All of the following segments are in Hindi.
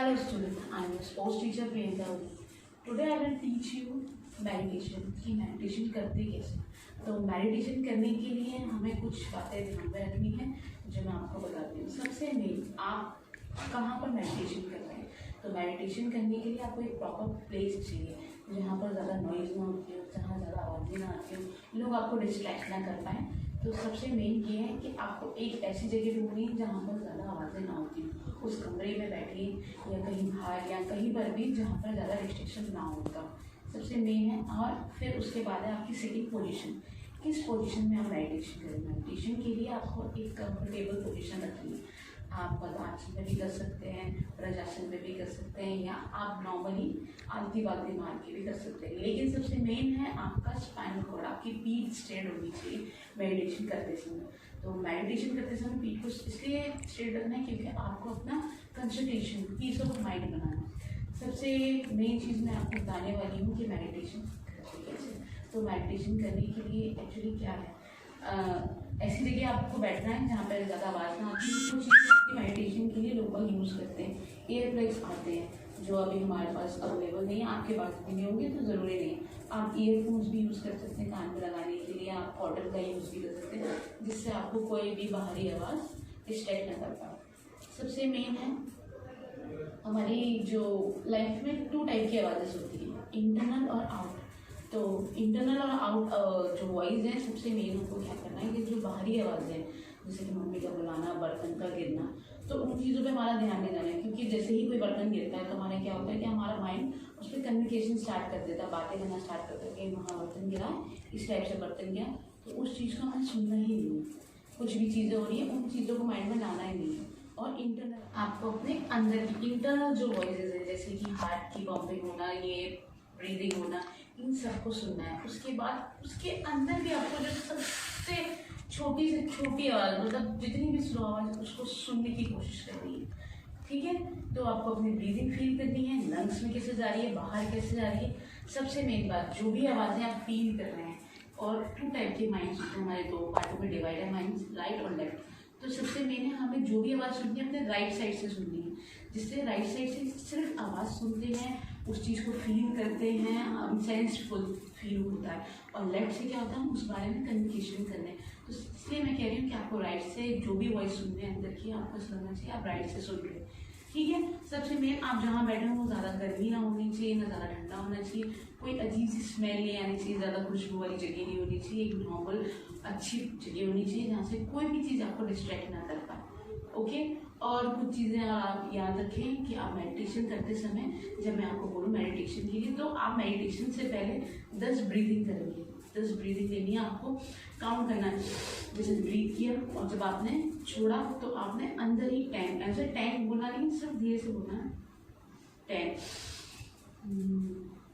Hello student, I am your sports teacher Priyanka. Today I will teach you meditation कि मेडिटेशन करते कैसे। तो मेडिटेशन करने के लिए हमें कुछ बातें ध्यान में रखनी है जो मैं आपको बताती हूँ। सबसे मेन, आप कहाँ पर मेडिटेशन कर रहे हैं। तो मेडिटेशन करने के लिए आपको एक प्रॉपर प्लेस चाहिए जहाँ पर ज़्यादा नॉइज़ ना होती हो, जहाँ ज़्यादा आवाज़ें ना आती हो, लोग आपको डिस्ट्रैक्ट ना कर पाएँ। तो सबसे मेन ये है कि आपको एक ऐसी जगह ढूंढनी है जहाँ पर ज़्यादा आवाज़ें ना होती हो। उस कमरे में बैठिए या कहीं बाहर या कहीं पर भी जहाँ पर ज़्यादा रिस्ट्रिक्शन ना हो उसका, सबसे मेन है। और फिर उसके बाद है आपकी सिटिंग पोजीशन। किस पोजीशन में आप मेडिटेशन करें। मेडिटेशन के लिए आपको एक कंफर्टेबल पोजीशन रखनी है। आप पद्मासन में भी कर सकते हैं, वज्रासन में भी कर सकते हैं, या आप नॉर्मली आलती बालती मार के भी कर सकते हैं। लेकिन सबसे मेन है आपका स्पाइनल कॉर्ड, आपकी पीठ स्ट्रेट होनी चाहिए मेडिटेशन करते समय। तो मेडिटेशन करते समय पीठ को इसलिए स्ट्रेट रखना है क्योंकि आपको अपना कंसंट्रेशन, पीस ऑफ माइंड बनाना है। सबसे मेन चीज़ मैं आपको बताने वाली हूँ कि मेडिटेशन करते कैसे। तो मेडिटेशन करने के लिए एक्चुअली क्या है, ऐसी जगह आपको बैठना है जहाँ पर ज़्यादा आवाज़ ना आती है। कुछ चीज़ें मेडिटेशन के लिए लोग यूज़ करते हैं, एयर प्लग्स आते हैं जो अभी हमारे पास अवेलेबल नहीं है, आपके पास भी नहीं होंगे तो ज़रूरी नहीं है। आप ईयरफोन्स भी यूज़ कर सकते हैं कान में लगाने के लिए, आप कॉटन का यूज़ भी कर सकते हैं जिससे आपको कोई भी बाहरी आवाज़ डिस्ट्रैक्ट ना कर पाए। सबसे मेन है हमारी जो लाइफ में 2 टाइप की आवाज़ें होती हैं, इंटरनल और आउट। तो इंटरनल और आउट जो वॉइस है, सबसे मेन हमको क्या करना है कि जो बाहरी आवाज़ है जैसे कि मम्मी का बुलाना, बर्तन का गिरना, तो उन चीज़ों पे हमारा ध्यान नहीं जाना है। क्योंकि जैसे ही कोई बर्तन गिरता है तो हमारा क्या होता है कि हमारा माइंड उस पर कम्युनिकेशन स्टार्ट कर देता है, बातें करना स्टार्ट करता है कि वहाँ बर्तन गिरा, इस टाइप से बर्तन गया। तो उस चीज़ को हमें सुनना ही नहीं है। कुछ भी चीज़ें हो रही है उन चीज़ों को माइंड में लाना ही नहीं है। और इंटरनल आपको अपने अंदर की इंटरनल जो वॉइसेस है जैसे कि हार्ट की पंपिंग होना, ये ब्रीदिंग होना, इन सबको सुनना है। उसके बाद उसके अंदर भी आपको जो सबसे छोटी से छोटी आवाज़, मतलब जितनी भी स्लो आवाज़, उसको सुनने की कोशिश करनी है। ठीक है, तो आपको अपनी ब्रीदिंग फील करनी है, लंग्स में कैसे जा रही है, बाहर कैसे जा रही है। सबसे मेन बात, जो भी आवाज़ें आप फील कर रहे हैं। और 2 टाइप के माइंड्स होते हैं हमारे, 2 पार्टों में डिवाइड है माइंड्स, राइट और लेफ्ट। तो सबसे मेन है हमें जो भी आवाज़ सुननी है अपने राइट साइड से सुननी है, जिससे राइट साइड से सिर्फ आवाज़ सुनते हैं, उस चीज़ को फील करते हैं, सेंसफुल फील होता है। और लेफ्ट से क्या होता है, हम उस बारे में कम्युनिकेशन कर रहे हैं। तो इसलिए मैं कह रही हूँ कि आपको राइट से जो भी वॉइस सुनते हैं अंदर की, आपको समझना चाहिए आप राइट से सुन रहे हैं। ठीक है, सबसे मेन आप जहाँ बैठे हो वो ज़्यादा गर्मी ना होनी चाहिए, ना ज़्यादा ठंडा होना चाहिए, कोई अजीब सी स्मेल नहीं आनी चाहिए, ज़्यादा खुशबू वाली जगह नहीं होनी चाहिए, एक नॉर्मल अच्छी जगह होनी चाहिए जहाँ से कोई भी चीज़ आपको डिस्ट्रैक्ट ना कर पाए। ओके, और कुछ चीज़ें आप याद रखें कि आप मेडिटेशन करते समय, जब मैं आपको बोलूँ मेडिटेशन के लिए, तो आप मेडिटेशन से पहले 10 ब्रीदिंग करेंगे। 10 ब्रीदिंग लेनी है, आपको काउंट करना है। जैसे ब्रीथ किया और जब आपने छोड़ा तो आपने अंदर ही 10, ऐसे 10 बोलना नहीं, सिर्फ धीरे से बोलना है, 10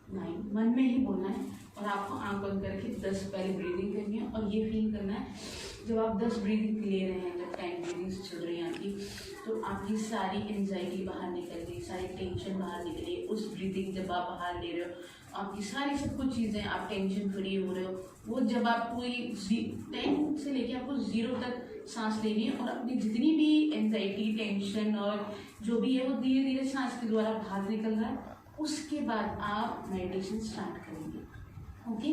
9, मन में ही बोलना है। और आपको आंख बंद करके 10 पहले ब्रीदिंग करनी है और ये फील करना है जब आप 10 ब्रीदिंग ले रहे हैं, जब 10 ब्रीदिंग चल रही हैं आपकी, तो आपकी सारी एंजाइटी बाहर निकल गई, सारी टेंशन बाहर निकली। उस ब्रीदिंग जब आप बाहर ले रहे हो, आपकी सारी सब कुछ चीज़ें, आप टेंशन फ्री हो रहे हो। वो जब आप पूरी 10 से लेके आपको 0 तक सांस लेनी है और अपनी जितनी भी एंजाइटी, टेंशन और जो भी है वो धीरे धीरे सांस के द्वारा बाहर निकल रहा है। उसके बाद आप मेडिटेशन स्टार्ट करेंगे। ओके,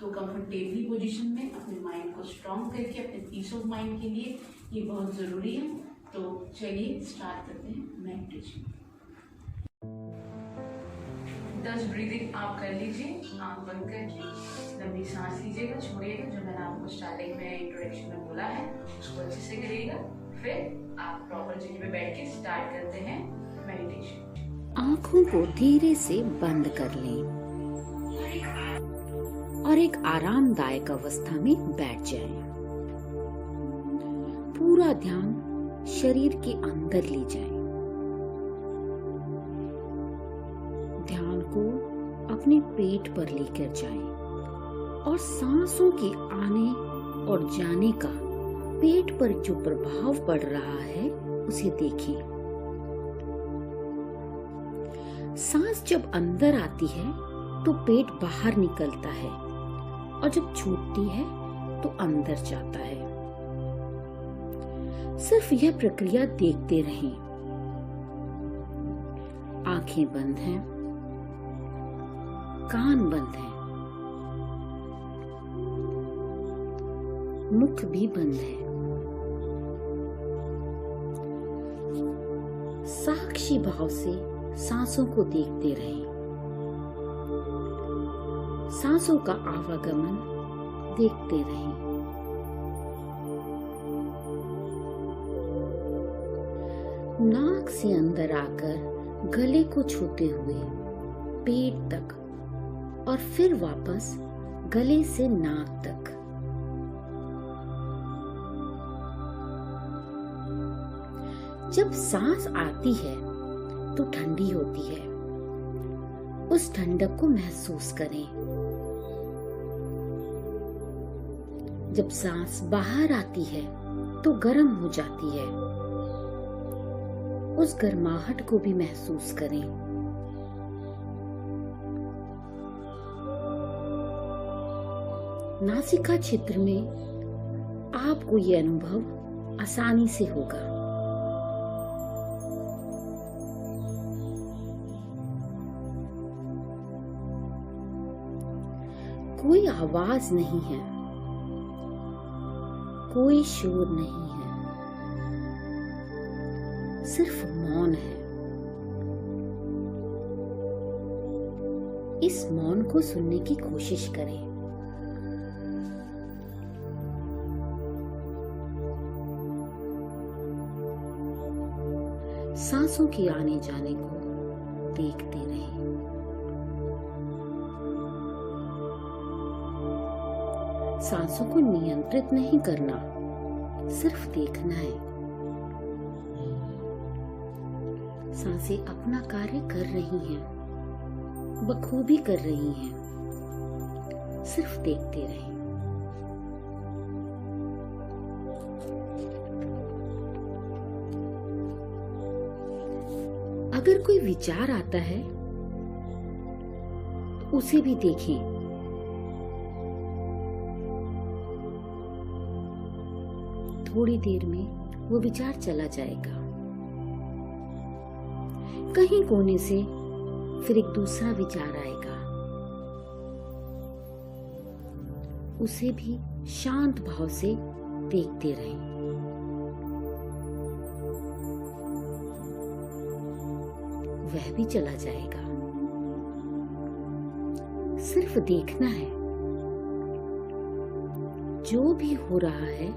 तो कंफर्टेबली पोजीशन में अपने माइंड को स्ट्रॉन्ग करके अपने पीस ऑफ माइंड के लिए ये बहुत ज़रूरी है। तो चलिए स्टार्ट करते हैं मेडिटेशन। 10 ब्रीदिंग आप कर लीजिए, आंख बंद करके लंबी सांस लीजिएगा, छोड़िएगा। जो मैंने आपको स्टार्टिंग में इंट्रोडक्शन में बोला है उसको अच्छे से करिएगा। फिर आप प्रॉपर जगह पे बैठ के स्टार्ट करते हैं मेडिटेशन। आंखों को धीरे से बंद कर लें और एक आरामदायक अवस्था में बैठ जाएं। पूरा ध्यान शरीर के अंदर ले जाएं। ध्यान को अपने पेट पर लेकर जाएं और सांसों के आने और जाने का पेट पर जो प्रभाव पड़ रहा है उसे देखें। सांस जब अंदर आती है तो पेट बाहर निकलता है और जब छूटती है तो अंदर जाता है। सिर्फ यह प्रक्रिया देखते रहें। आंखें बंद हैं, कान बंद हैं, मुख भी बंद है। साक्षी भाव से सांसों को देखते रहें। सांसों का आवागमन देखते रहें। नाक से अंदर आकर गले को छूते हुए पेट तक और फिर वापस गले से नाक तक। जब सांस आती है तो ठंडी होती है, उस ठंडक को महसूस करें। जब सांस बाहर आती है तो गर्म हो जाती है, उस गर्माहट को भी महसूस करें। नासिका क्षेत्र में आपको ये अनुभव आसानी से होगा। कोई आवाज नहीं है, कोई शोर नहीं है, सिर्फ मौन है। इस मौन को सुनने की कोशिश करें। सांसों के आने जाने को देखते रहें। सांसों को नियंत्रित नहीं करना, सिर्फ देखना है। सांसें अपना कार्य कर रही हैं, बखूबी कर रही हैं, सिर्फ देखते रहें। अगर कोई विचार आता है तो उसे भी देखें। थोड़ी देर में वो विचार चला जाएगा। कहीं कोने से फिर एक दूसरा विचार आएगा, उसे भी शांत भाव से देखते रहें। वह भी चला जाएगा। सिर्फ देखना है। जो भी हो रहा है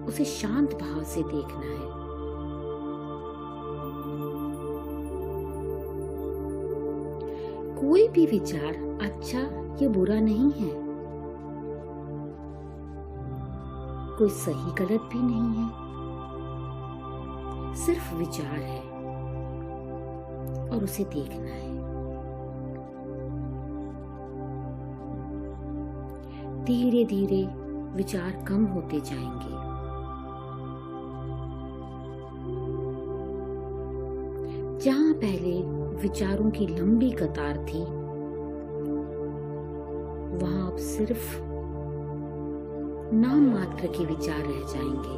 उसे शांत भाव से देखना है। कोई भी विचार अच्छा या बुरा नहीं है, कोई सही गलत भी नहीं है, सिर्फ विचार है और उसे देखना है। धीरे धीरे विचार कम होते जाएंगे। जहां पहले विचारों की लंबी कतार थी, वहां अब सिर्फ नाम मात्र के विचार रह जाएंगे।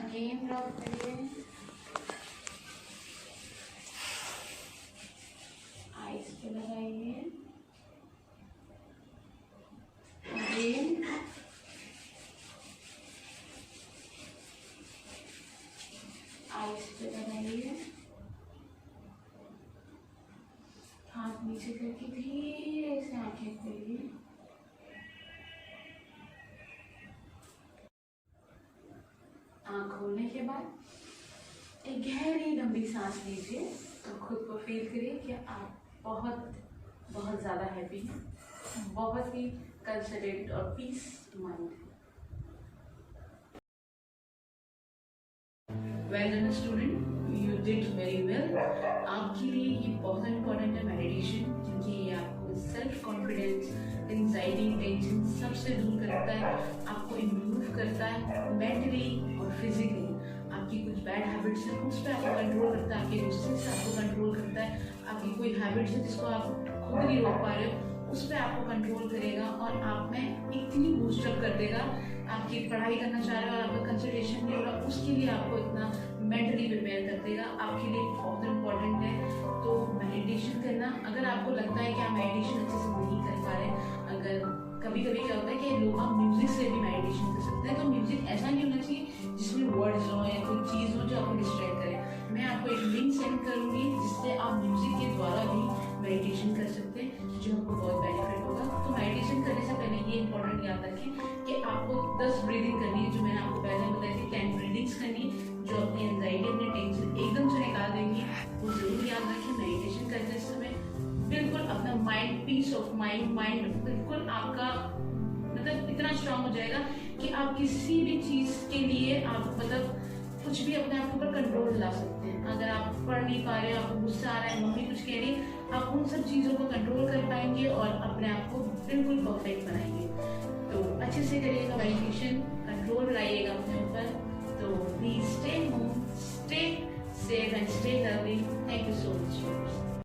Again rub करिए। आइस पे लगाइए। Again आइस पे लगाइए। हाथ नीचे करके धीरे से आंखें खोलिए। आँख खोलने के बाद एक गहरी लंबी सांस लीजिए। तो खुद को फील करिए कि आप बहुत ज़्यादा हैप्पी हैं, बहुत ही कंसंट्रेटेड और पीस माइंड है। Well done student, you did very well. आपके लिए ये बहुत इम्पोर्टेंट है मेडिटेशन, क्योंकि ये आपको सेल्फ कॉन्फिडेंस, एंजाइटी, टेंशन सबसे दूर करता है, आपको इम्प्रूव करता है मेंटली और फिजिकली। आपकी कुछ बैड हैबिट्स हैं उस पर आपको कंट्रोल करता है, आपके गुस्से से आपको कंट्रोल करता है। आपकी कोई हैबिट्स है जिसको आप खुद नहीं रोक पा रहे हो उस पर आपको कंट्रोल करेगा और आप में इतनी बूस्टअप कर देगा। आपकी पढ़ाई करना चाह रहे हो और आपका कंसंट्रेशन नहीं हो रहा, उसके लिए आपको इतना मेंटली प्रिपेयर कर देगा, आपके लिए बहुत इंपॉर्टेंट है। तो मेडिटेशन करना, अगर आपको लगता है कि आप मेडिटेशन अच्छे से नहीं कर पा रहे, अगर कभी कभी क्या होता है कि लोग आप म्यूजिक से भी मेडिटेशन कर सकते हैं, तो म्यूजिक ऐसा नहीं होना चाहिए जिसमें वर्ड्स हो या कोई चीज़ हो जो आपको डिस्ट्रैक्ट करे। मैं आपको एक लिंक सेंड करूंगी जिससे आप म्यूजिक के द्वारा भी मेडिटेशन कर सकते हैं, जो आपको बहुत बेनिफिट होगा। तो मेडिटेशन करने से पहले ये इंपॉर्टेंट याद रखें कि आपको 10 ब्रीदिंग करनी है, जो मैंने आपको पहले बताई थी 10 ब्रीदिंग्स करनी, जो अपनी एंजाइटी अपनी टेंशन एकदम से निकाल देंगी। वो जरूर याद रखें। मेडिटेशन करते समय बिल्कुल अपना माइंड, पीस ऑफ माइंड बिल्कुल आपका मतलब इतना स्ट्रांग हो जाएगा कि आप किसी भी चीज के लिए आप मतलब कुछ भी अपने आप के ऊपर कंट्रोल ला सकते हैं। अगर आप पढ़ नहीं पा रहे हो, आपको गुस्सा आ रहा है, मम्मी कुछ कह रही है, आप उन सब चीज़ों को कंट्रोल कर पाएंगे और अपने आप को बिल्कुल परफेक्ट बनाएंगे। तो अच्छे से करिएगा मेडिटेशन, कंट्रोल लाइएगा अपने